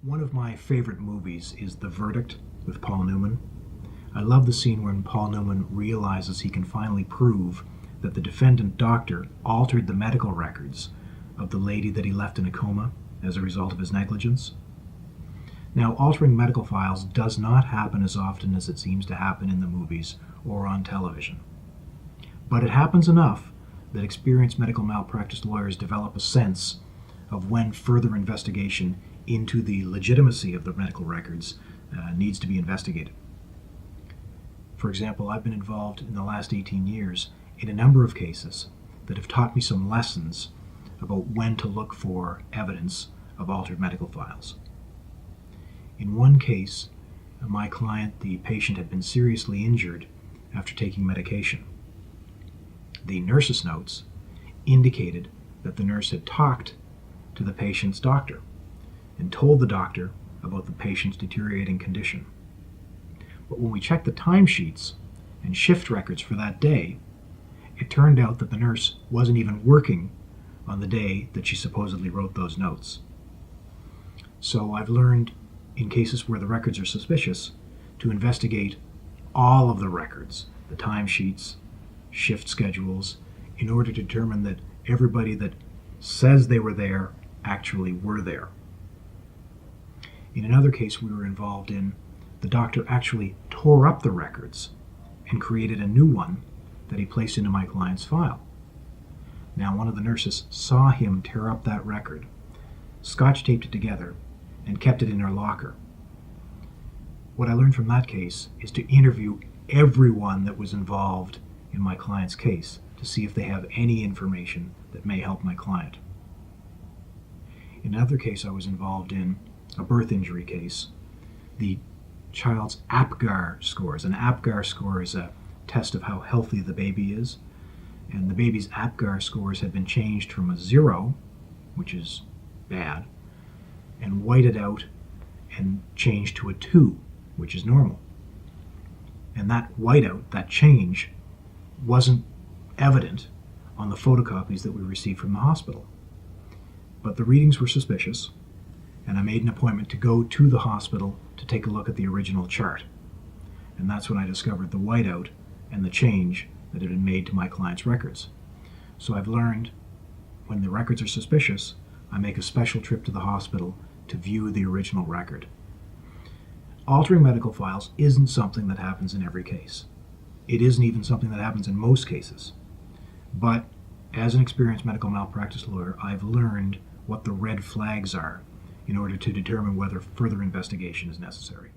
One of my favorite movies is The Verdict with Paul Newman. I love the scene when Paul Newman realizes he can finally prove that the defendant doctor altered the medical records of the lady that he left in a coma as a result of his negligence. Now, altering medical files does not happen as often as it seems to happen in the movies or on television. But it happens enough that experienced medical malpractice lawyers develop a sense of when further investigation into the legitimacy of the medical records needs to be investigated. For example, I've been involved in the last 18 years in a number of cases that have taught me some lessons about when to look for evidence of altered medical files. In one case, my client, the patient, had been seriously injured after taking medication. The nurse's notes indicated that the nurse had talked to the patient's doctor and told the doctor about the patient's deteriorating condition. But when we checked the timesheets and shift records for that day, it turned out that the nurse wasn't even working on the day that she supposedly wrote those notes. So I've learned, in cases where the records are suspicious, to investigate all of the records, the timesheets, shift schedules, in order to determine that everybody that says they were there actually were there. In another case we were involved in, the doctor actually tore up the records and created a new one that he placed into my client's file. Now, one of the nurses saw him tear up that record, scotch taped it together, and kept it in her locker. What I learned from that case is to interview everyone that was involved in my client's case to see if they have any information that may help my client. In another case I was involved in, a birth injury case, the child's APGAR scores. An APGAR score is a test of how healthy the baby is, and the baby's APGAR scores had been changed from a 0, which is bad, and whited out and changed to a 2, which is normal. And that whiteout, that change, wasn't evident on the photocopies that we received from the hospital. But the readings were suspicious, and I made an appointment to go to the hospital to take a look at the original chart. And that's when I discovered the whiteout and the change that had been made to my client's records. So I've learned, when the records are suspicious, I make a special trip to the hospital to view the original record. Altering medical files isn't something that happens in every case. It isn't even something that happens in most cases. But as an experienced medical malpractice lawyer, I've learned what the red flags are in order to determine whether further investigation is necessary.